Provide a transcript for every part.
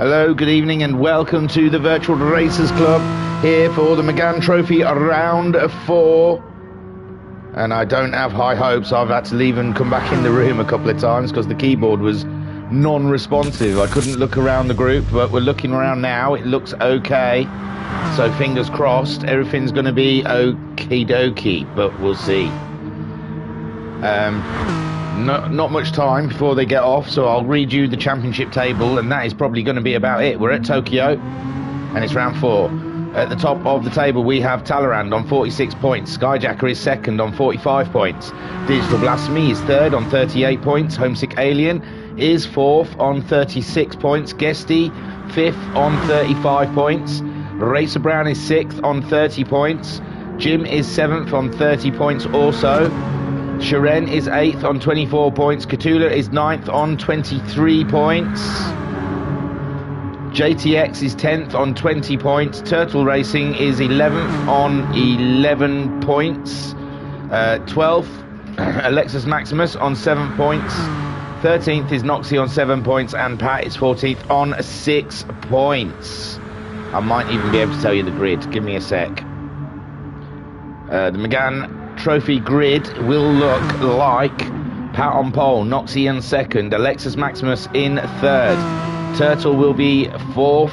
Hello, good evening, and welcome to the Virtual Racers Club here for the Megane Trophy round 4. And I don't have high hopes. I've had to leave and come back in the room a couple of times because the keyboard was non-responsive. I couldn't look around the group, but we're looking around now. It looks okay. So fingers crossed, everything's going to be okie dokie, but we'll see. Not much time before they get off, so I'll read you the championship table, and that is probably going to be about it. We're at Tokyo, and it's round 4. At the top of the table, we have Talleyrand on 46 points. Skyjacker is second on 45 points. Digital Blasphemy is third on 38 points. Homesick Alien is fourth on 36 points. Guesty, fifth on 35 points. Racer Brown is sixth on 30 points. Jim is seventh on 30 points also. Shiren is 8th on 24 points. Cthulhu is 9th on 23 points. JTX is 10th on 20 points. Turtle Racing is 11th on 11 points. 12th, Alexis Maximus on 7 points. 13th is Noxie on 7 points. And Pat is 14th on 6 points. I might even be able to tell you the grid. Give me a sec. The Megane Trophy grid will look like Pat on pole, Noxie in second, Alexis Maximus in third, Turtle will be fourth,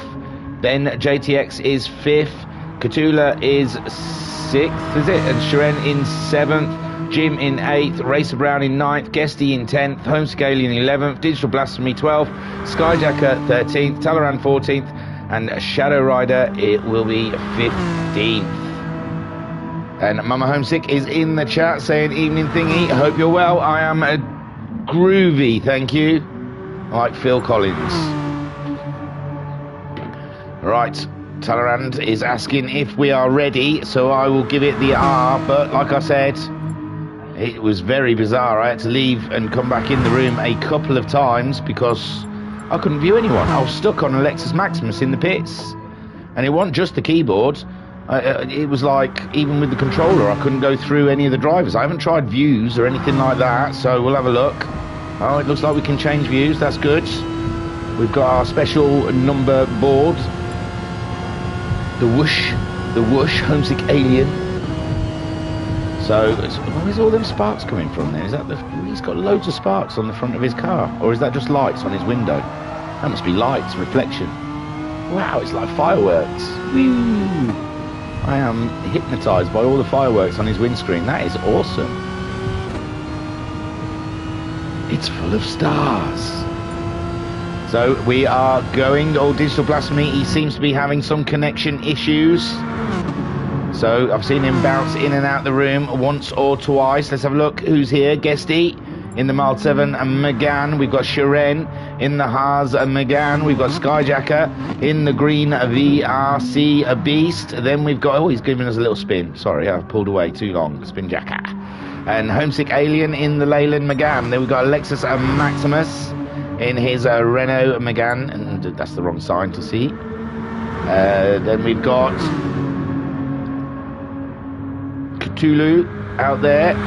then JTX is fifth, Cthulhu is sixth, is it? And Shiren in seventh, Jim in eighth, Racer Brown in ninth, Guesty in 10th, Homesick Alien 11th, Digital Blasphemy 12th, Skyjacker 13th, Talleyrand 14th, and Shadow Rider it will be 15th. And Mama Homesick is in the chat saying, evening thingy, hope you're well. I am groovy, thank you. Like Phil Collins. Right, Talleyrand is asking if we are ready, so I will give it the R, but like I said, it was very bizarre. I had to leave and come back in the room a couple of times because I couldn't view anyone. I was stuck on Alexis Maximus in the pits. And it wasn't just the keyboard. It was like, even with the controller, I couldn't go through any of the drivers. I haven't tried views or anything like that, so we'll have a look. Oh, it looks like we can change views, that's good. We've got our special number board. The whoosh, Homesick Alien. So, where's all them sparks coming from then? Is that he's got loads of sparks on the front of his car, or is that just lights on his window? That must be lights, reflection. Wow, it's like fireworks. Woo! I am hypnotised by all the fireworks on his windscreen. That is awesome. It's full of stars. So we are going. Old Digital Blasphemy, he seems to be having some connection issues. So I've seen him bounce in and out the room once or twice. Let's have a look who's here. Guesty in the Mild 7 and Megane. We've got Shiren in the Haas and Megane. We've got Skyjacker in the green VRC Beast. Then we've got, oh, he's giving us a little spin. Sorry, I've pulled away too long. Spin Jacker. And Homesick Alien in the Leyland Megane. Then we've got Alexis and Maximus in his Renault Megane. And that's the wrong sign to see. Then we've got Cthulhu out there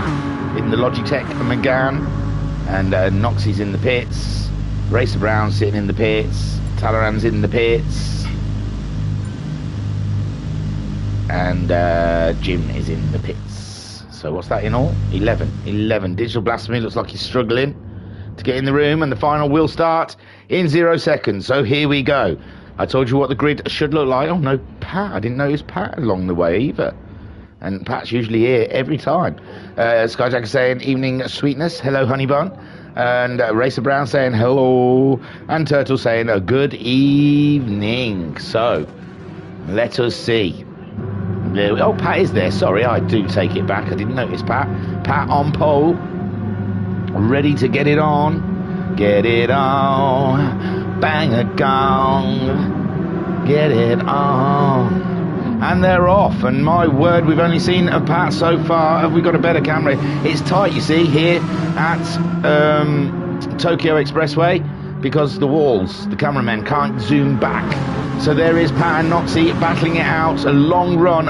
in the Logitech Megane. And Noxie's in the pits. Racer Brown sitting in the pits. Talleyrand's in the pits. And Jim is in the pits. So what's that in all? 11. Digital Blasphemy looks like he's struggling to get in the room. And the final will start in 0 seconds. So here we go. I told you what the grid should look like. Oh no, Pat. I didn't notice Pat along the way either. And Pat's usually here every time. Skyjacker saying, evening sweetness. Hello, honey bun. And Racer Brown saying, hello. And Turtle saying, a good evening. So, let us see. Oh, Pat is there. Sorry, I do take it back. I didn't notice Pat. Pat on pole. Ready to get it on. Get it on. Bang a gong. Get it on. And they're off, and my word, we've only seen a Pat so far. Have we got a better camera? It's tight, you see, here at Tokyo Expressway, because the walls, the cameramen can't zoom back. So there is Pat and Noxie battling it out. A long run,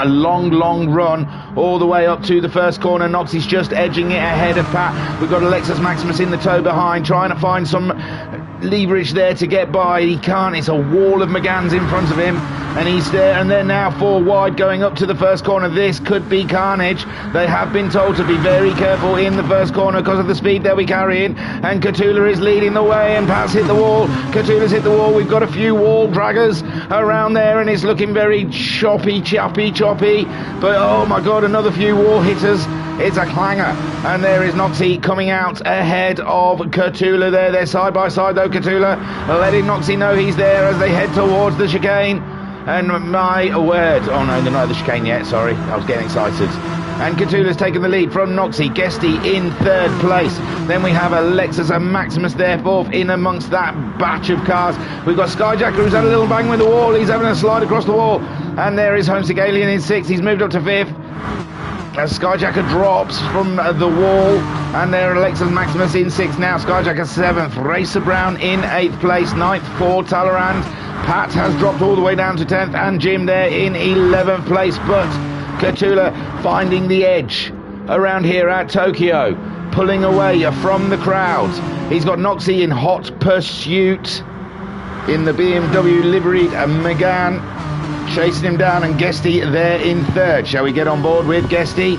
all the way up to the first corner. Noxie's just edging it ahead of Pat. We've got Alexis Maximus in the tow behind, trying to find some leverage there to get by. He can't. It's a wall of Meganes in front of him, and he's there. And they're now 4 wide going up to the first corner. This could be carnage. They have been told to be very careful in the first corner because of the speed they'll be carrying. And Catula is leading the way, and Pat's hit the wall. Catula's hit the wall. We've got a few wall draggers around there, and it's looking very choppy. But oh my God, another few wall hitters. It's a clanger, and there is Noxie coming out ahead of Catula there. They're side by side though. Catula letting Noxie know he's there as they head towards the chicane. And my word, oh no, they're not at the chicane yet, sorry, I was getting excited. And Catula's taken the lead from Noxie. Guesty in 3rd place. Then we have Alexis and Maximus there 4th in amongst that batch of cars. We've got Skyjacker who's had a little bang with the wall. He's having a slide across the wall. And there is Homesick Alien in 6th. He's moved up to 5th. As Skyjacker drops from the wall, and there Alexis Maximus in 6th now. Skyjacker 7th, Racer Brown in 8th place, 9th for Talleyrand. Pat has dropped all the way down to 10th, and Jim there in 11th place. But Catula finding the edge around here at Tokyo, pulling away from the crowd. He's got Noxie in hot pursuit in the BMW liveried Megane, chasing him down, and Guesty there in 3rd. Shall we get on board with Guesty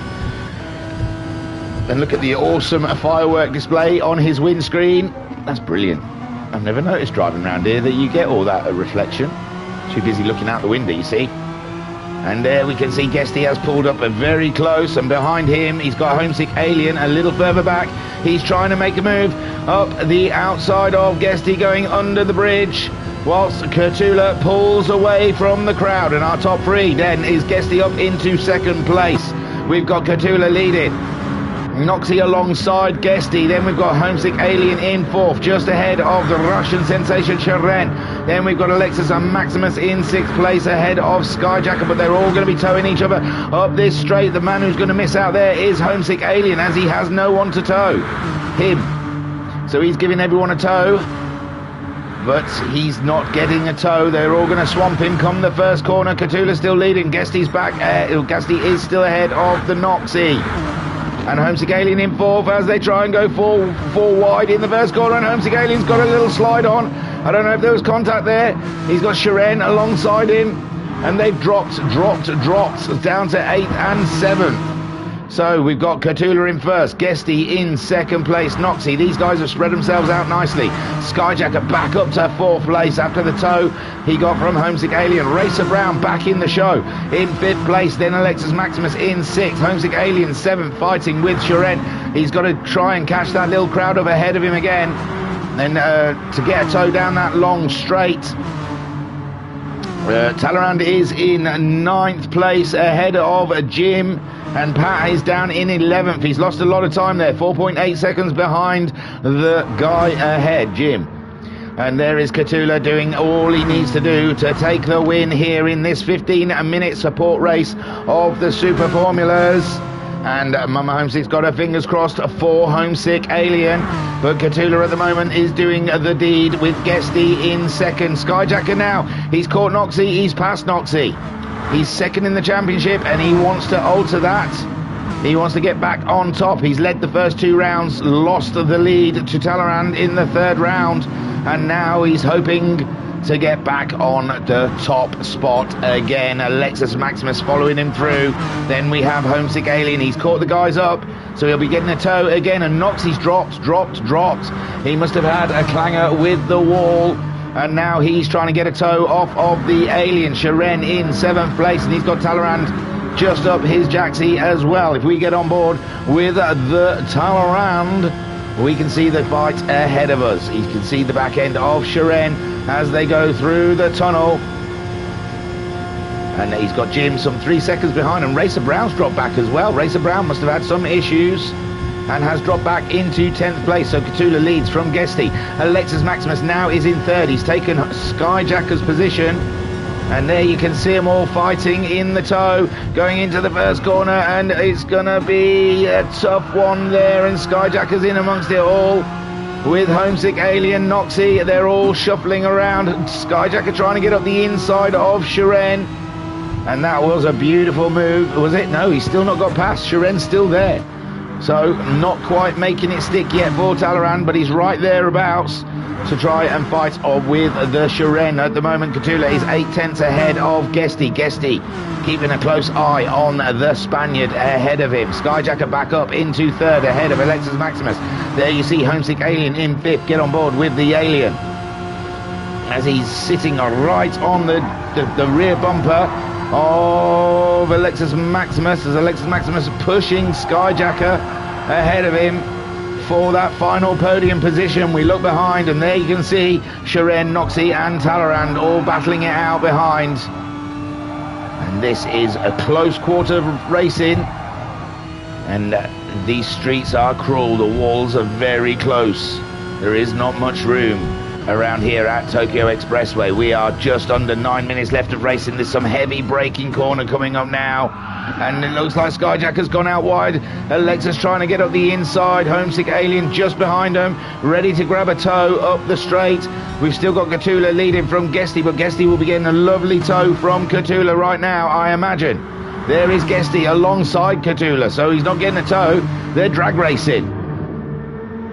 and look at the awesome firework display on his windscreen? That's brilliant. I've never noticed driving around here that you get all that reflection. Too busy looking out the window, you see. And there we can see Guesty has pulled up very close, and behind him he's got Homesick Alien a little further back. He's trying to make a move up the outside of Guesty, going under the bridge, whilst Catula pulls away from the crowd. And our top 3 then is Guesty up into 2nd place. We've got Catula leading, Noxie alongside Guesty. Then we've got Homesick Alien in 4th, just ahead of the Russian sensation Sharon. Then we've got Alexis and Maximus in 6th place ahead of Skyjacker, but they're all going to be towing each other up this straight. The man who's going to miss out there is Homesick Alien, as he has no one to tow him. So he's giving everyone a tow, but he's not getting a tow. They're all going to swamp him come the first corner. Catula's still leading. Guesty's back. Guesty is still ahead of the Noxie. And Homesick Alien in 4th as they try and go four wide in the first corner. And Homesick Alien's got a little slide on. I don't know if there was contact there. He's got Sharon alongside him, and they've dropped down to 8th and 7th. So we've got Catula in 1st, Guesty in 2nd place, Noxie. These guys have spread themselves out nicely. Skyjacker back up to 4th place after the tow he got from Homesick Alien. Racer Brown back in the show in 5th place. Then Alexis Maximus in 6th. Homesick Alien 7th, fighting with Sharon. He's got to try and catch that little crowd up ahead of him again, and to get a tow down that long straight. Talleyrand is in 9th place ahead of Jim, and Pat is down in 11th. He's lost a lot of time there, 4.8 seconds behind the guy ahead, Jim. And there is Catula doing all he needs to do to take the win here in this 15-minute support race of the Super Formulas. And Mama Homesick's got her fingers crossed for Homesick Alien, but Catula at the moment is doing the deed with Guesty in 2nd. Skyjacker now, he's caught Noxie, he's passed Noxie. He's 2nd in the championship, and he wants to alter that. He wants to get back on top. He's led the first 2 rounds, lost the lead to Talleyrand in the 3rd round, and now he's hoping to get back on the top spot again. Alexis Maximus following him through. Then we have Homesick Alien. He's caught the guys up, so he'll be getting a tow again. And Noxie's dropped. He must have had a clanger with the wall, and now he's trying to get a tow off of the Alien. Sharon in 7th place, and he's got Talleyrand just up his jacksie as well. If we get on board with the Talleyrand, we can see the fight ahead of us. You can see the back end of Sharon as they go through the tunnel. And he's got Jim some 3 seconds behind, and Racer Brown's dropped back as well. Racer Brown must have had some issues and has dropped back into 10th place. So Catula leads from Guesty. Alexis Maximus now is in 3rd. He's taken Skyjacker's position. And there you can see them all fighting in the tow, going into the first corner, and it's going to be a tough one there, and Skyjacker's in amongst it all with Homesick Alien, Noxie. They're all shuffling around. Skyjacker trying to get up the inside of Sharon, and that was a beautiful move. Was it? No, he's still not got past. Sharon's still there. So not quite making it stick yet for Talleyrand, but he's right thereabouts to try and fight with the Shiren. At the moment, Catula is 8/10 ahead of Guesty. Guesty keeping a close eye on the Spaniard ahead of him. Skyjacker back up into third ahead of Alexis Maximus. There you see Homesick Alien in fifth. Get on board with the Alien as he's sitting right on the rear bumper of Alexis Maximus, as Alexis Maximus pushing Skyjacker ahead of him for that final podium position. We look behind and there you can see Shiren, Noxie and Talleyrand all battling it out behind. And this is a close quarter of racing, and these streets are cruel. The walls are very close. There is not much room around here at Tokyo Expressway. We are just under 9 minutes left of racing. There's some heavy braking corner coming up now, and it looks like Skyjacker's gone out wide. Alexis trying to get up the inside. Homesick Alien just behind him, ready to grab a tow up the straight. We've still got Catula leading from Guesty, but Guesty will be getting a lovely tow from Catula right now, I imagine. There is Guesty alongside Catula, so he's not getting a tow. They're drag racing.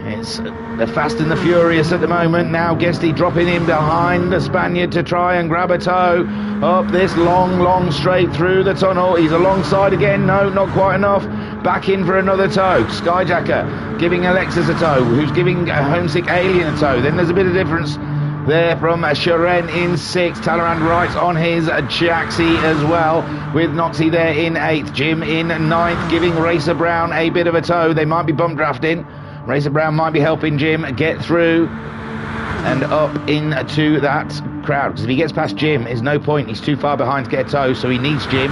It's the Fast and the Furious at the moment. Now Guesty dropping in behind the Spaniard to try and grab a tow up this long straight through the tunnel. He's alongside again. No, not quite enough. Back in for another tow. Skyjacker giving Alexis a tow, who's giving a Homesick Alien a tow. Then there's a bit of difference there from Shiren in sixth. Talleyrand right on his Jaxi as well, with Noxie there in eighth. Jim in ninth, giving Racer Brown a bit of a tow. They might be bump drafting. Racer Brown might be helping Jim get through and up into that crowd, because if he gets past Jim, there's no point. He's too far behind to get a tow, so he needs Jim.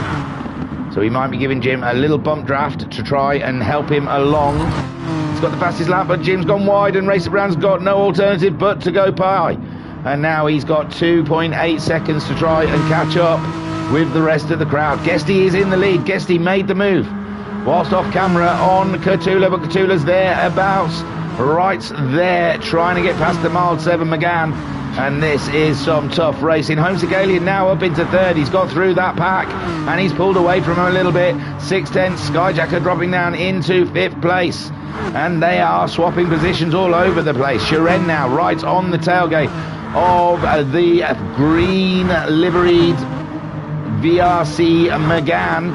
So he might be giving Jim a little bump draft to try and help him along. He's got the fastest lap, but Jim's gone wide, and Racer Brown's got no alternative but to go by. And now he's got 2.8 seconds to try and catch up with the rest of the crowd. Guesty is in the lead. Guesty made the move whilst off camera on Catula, but Catula's thereabouts, right there, trying to get past the mild 7 Megane. And this is some tough racing. Homesick Alien now up into third. He's got through that pack and he's pulled away from him a little bit. 6/10, Skyjacker dropping down into fifth place, and they are swapping positions all over the place. Shiren now right on the tailgate of the green liveried VRC Megane,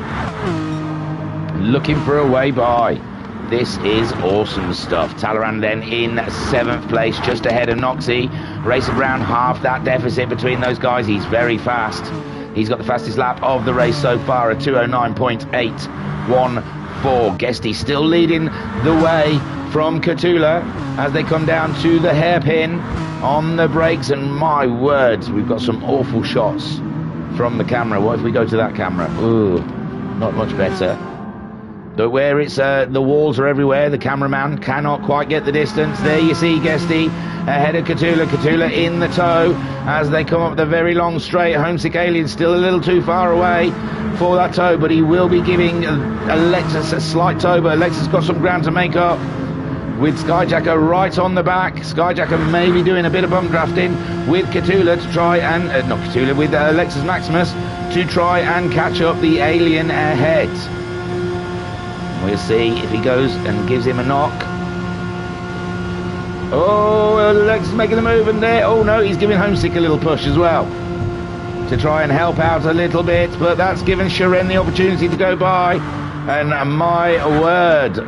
looking for a way by. This is awesome stuff. Talleyrand then in seventh place, just ahead of Noxie. Racer Brown half that deficit between those guys. He's very fast. He's got the fastest lap of the race so far at 209.814. Guesty still leading the way from Catula as they come down to the hairpin on the brakes. And my words, we've got some awful shots from the camera. What if we go to that camera? Ooh, not much better. But where it's the walls are everywhere, the cameraman cannot quite get the distance. There you see Guesty ahead of Catula. Catula in the tow as they come up the very long straight. Homesick Alien still a little too far away for that tow, but he will be giving Alexis a slight tow, but Alexis got some ground to make up with Skyjacker right on the back. Skyjacker may be doing a bit of bump drafting with Catula to try and not Catula, with Alexis Maximus to try and catch up the Alien ahead. We'll see if he goes and gives him a knock. Oh, Alexis making the move, and there, oh no, he's giving Homesick a little push as well to try and help out a little bit, but that's given Shiren the opportunity to go by. And my word,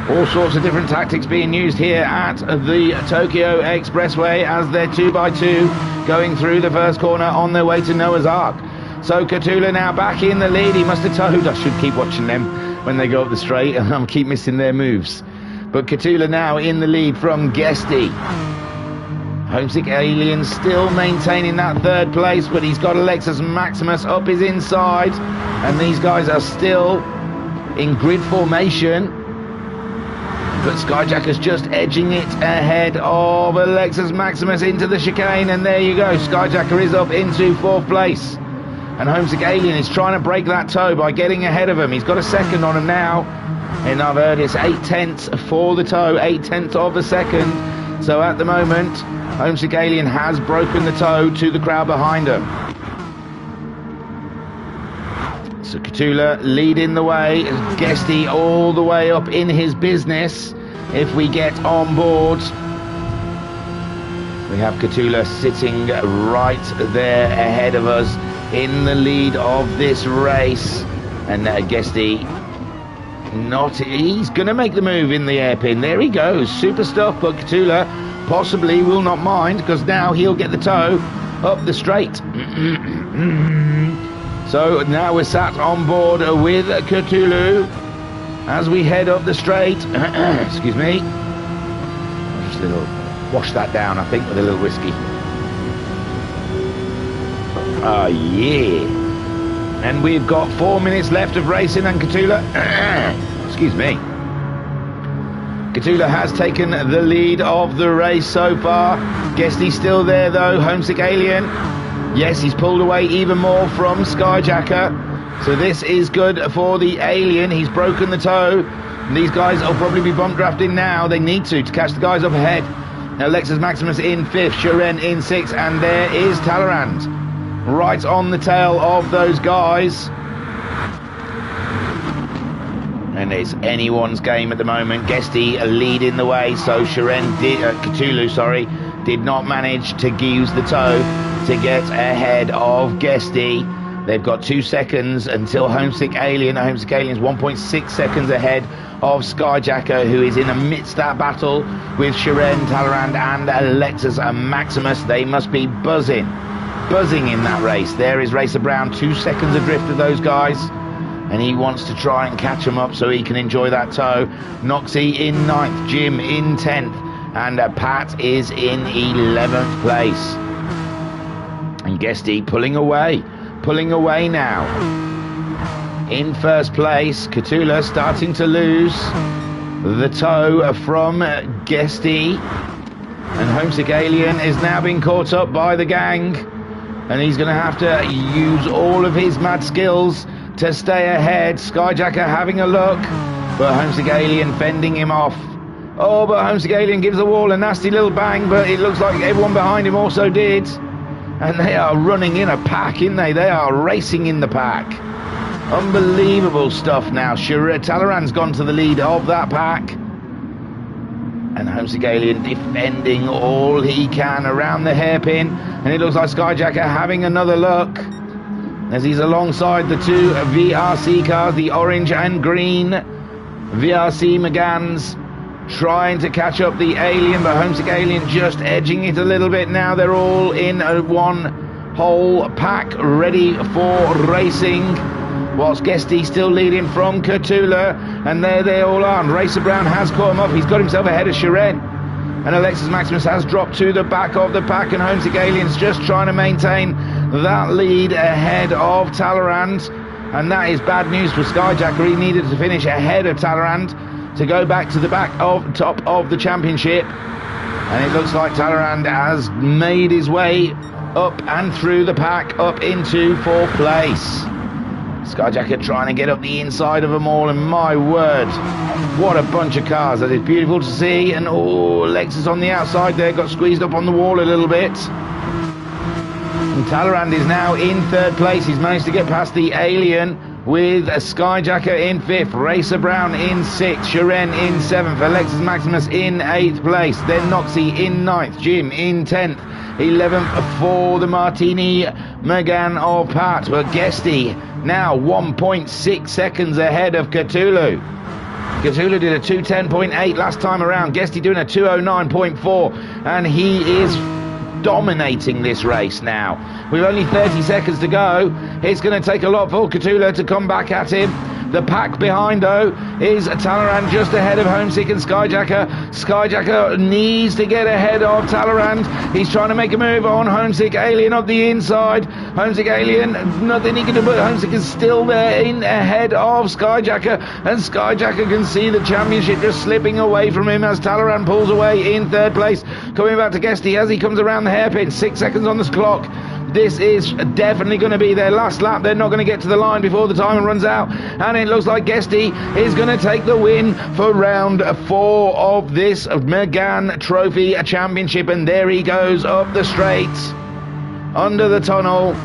all sorts of different tactics being used here at the Tokyo Expressway as they're 2x2 going through the first corner on their way to Noah's Ark. So Catula now back in the lead. He must have towed. I should keep watching them when they go up the straight, and I keep missing their moves. But Catula now in the lead from Guesty. Homesick Alien still maintaining that third place, but he's got Alexis Maximus up his inside, and these guys are still in grid formation. But Skyjacker's just edging it ahead of Alexis Maximus into the chicane, and there you go. Skyjacker is up into fourth place. And Homesick Alien is trying to break that tow by getting ahead of him. He's got a second on him now. And I've heard it's 8/10 for the tow, 8/10 of a second. So at the moment, Homesick Alien has broken the tow to the crowd behind him. So Cthulhu leading the way, Guesty all the way up in his business. If we get on board, we have Cthulhu sitting right there ahead of us in the lead of this race. And Guesty, he's going to make the move in the hairpin. There he goes, super stuff, but Cthulhu possibly will not mind, because now he'll get the toe up the straight. So now we're sat on board with Cthulhu as we head up the straight. Excuse me. I'll just wash that down, I think, with a little whiskey. Oh yeah. And we've got 4 minutes left of racing, and Cthulhu excuse me, Cthulhu has taken the lead of the race so far. Guesty's still there though. Homesick Alien, yes, he's pulled away even more from Skyjacker. So this is good for the Alien. He's broken the toe. And these guys will probably be bump drafting now. They need to catch the guys up ahead. Now Lexus Maximus in 5th, Shiren in 6th, and there is Talleyrand right on the tail of those guys. And it's anyone's game at the moment. Guesty leading the way, so Cthulhu did not manage to use the toe to get ahead of Guesty. They've got 2 seconds until Homesick Alien. Homesick Alien's 1.6 seconds ahead of Skyjacker, who is in amidst that battle with Shiren, Talleyrand and Lexus Maximus. They must be buzzing in that race. There is Racer Brown, 2 seconds adrift of those guys, and he wants to try and catch them up so he can enjoy that toe. Noxie in 9th, Jim in 10th, and Pat is in 11th place. And Guesty pulling away now. In 1st place, Cthulhu starting to lose the toe from Guesty, and Homesick Alien is now being caught up by the gang, and he's going to have to use all of his mad skills to stay ahead. Skyjacker having a look, but Homesick Alien fending him off. Oh, but Homesick Alien gives the wall a nasty little bang, but it looks like everyone behind him also did. And they are running in a pack, aren't they? They are racing in the pack. Unbelievable stuff now. Talleyrand's gone to the lead of that pack. And Homesick Alien defending all he can around the hairpin. And it looks like Skyjacker having another look as he's alongside the 2 VRC cars, the orange and green VRC Meganes, trying to catch up the Alien, but Homesick Alien just edging it a little bit now. They're all in one whole pack, ready for racing, whilst Guesty still leading from Cthulhu, and there they all are. And Racer Brown has caught him up. He's got himself ahead of Shiren, and Alexis Maximus has dropped to the back of the pack, and Homesick Alien's just trying to maintain that lead ahead of Talleyrand, and that is bad news for Skyjacker. He needed to finish ahead of Talleyrand to go back to the top of the championship, and it looks like Talleyrand has made his way up and through the pack up into 4th place. Skyjacker trying to get up the inside of them all, and my word, what a bunch of cars. That is beautiful to see. And oh, Lexus on the outside there got squeezed up on the wall a little bit. And Talleyrand is now in 3rd place. He's managed to get past the Alien with a Skyjacker in 5th, Racer Brown in 6th, Shiren in 7th, Alexis Maximus in 8th place, then Noxie in 9th, Jim in 10th, 11th for the Martini Megane of Pat, but Guesty now 1.6 seconds ahead of Cthulhu. Cthulhu did a 2:10.8 last time around, Guesty doing a 2:09.4, and he is dominating this race now. With only 30 seconds to go, it's going to take a lot for Cthulhu to come back at him. The pack behind, though, is Talleyrand just ahead of Homesick and Skyjacker. Skyjacker needs to get ahead of Talleyrand. He's trying to make a move on Homesick Alien up the inside. Homesick Alien, nothing he can do, but Homesick is still there in ahead of Skyjacker, and Skyjacker can see the championship just slipping away from him as Talleyrand pulls away in 3rd place. Coming back to Guesty as he comes around the hairpin. 6 seconds on the clock. This is definitely going to be their last lap. They're not going to get to the line before the timer runs out, and it looks like Guesty is going to take the win for round 4 of this Megane Trophy Championship. And there he goes up the straight under the tunnel.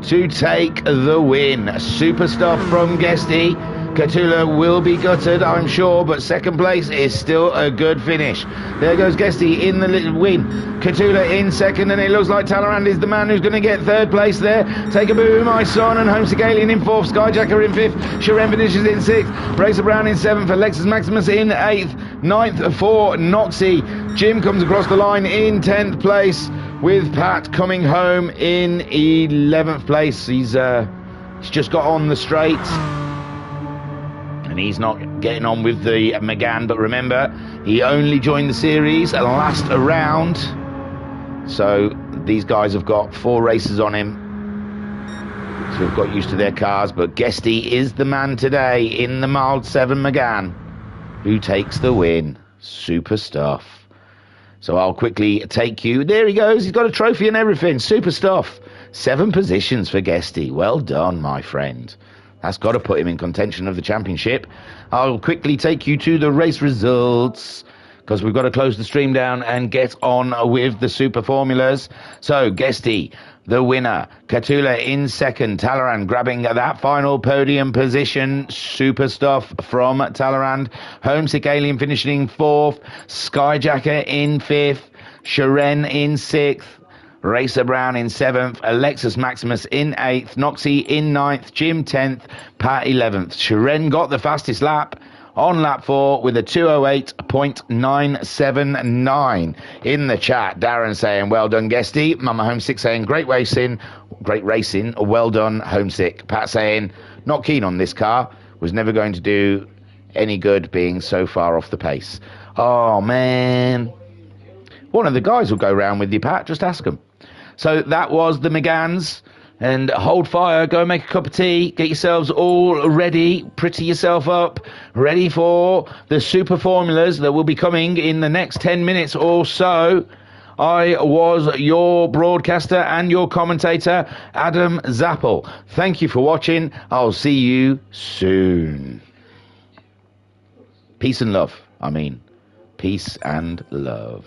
to take the win. Super stuff from Guesty. Catula will be gutted, I'm sure, but second place is still a good finish. There goes Guesty in the win. Catula in second, and it looks like Talleyrand is the man who's going to get third place there. Take a boo, my son, and Homesick Alien in fourth. Skyjacker in fifth. Sharon finishes in sixth. Racer Brown in seventh. Alexis Maximus in eighth. Ninth for Noxie. Jim comes across the line in 10th place, with Pat coming home in 11th place. He's just got on the straight, and he's not getting on with the Megane, but remember, he only joined the series last round, so these guys have got 4 races on him, so we've got used to their cars. But Guesty is the man today in the mild 7 Megane, who takes the win. Super stuff. So I'll quickly take you. There he goes. He's got a trophy and everything. Super stuff. 7 positions for Guesty. Well done, my friend. That's got to put him in contention of the championship. I'll quickly take you to the race results, because we've got to close the stream down and get on with the super formulas. So Guesty, the winner. Catula in second. Talleyrand grabbing that final podium position. Super stuff from Talleyrand. Homesick Alien finishing fourth. Skyjacker in fifth. Sharon in sixth. Racer Brown in 7th, Alexis Maximus in 8th, Noxie in 9th, Jim 10th, Pat 11th. Sharon got the fastest lap on lap 4 with a 2:08.979. In the chat, Darren saying, well done, Guesty. Mama Homesick saying, great racing, well done, Homesick. Pat saying, not keen on this car, was never going to do any good being so far off the pace. Oh, man. One of the guys will go round with you, Pat, just ask them. So that was the Meganes, and hold fire, go make a cup of tea, get yourselves all ready, pretty yourself up, ready for the super formulas that will be coming in the next 10 minutes or so. I was your broadcaster and your commentator, Adam Zappel. Thank you for watching. I'll see you soon. Peace and love. Peace and love.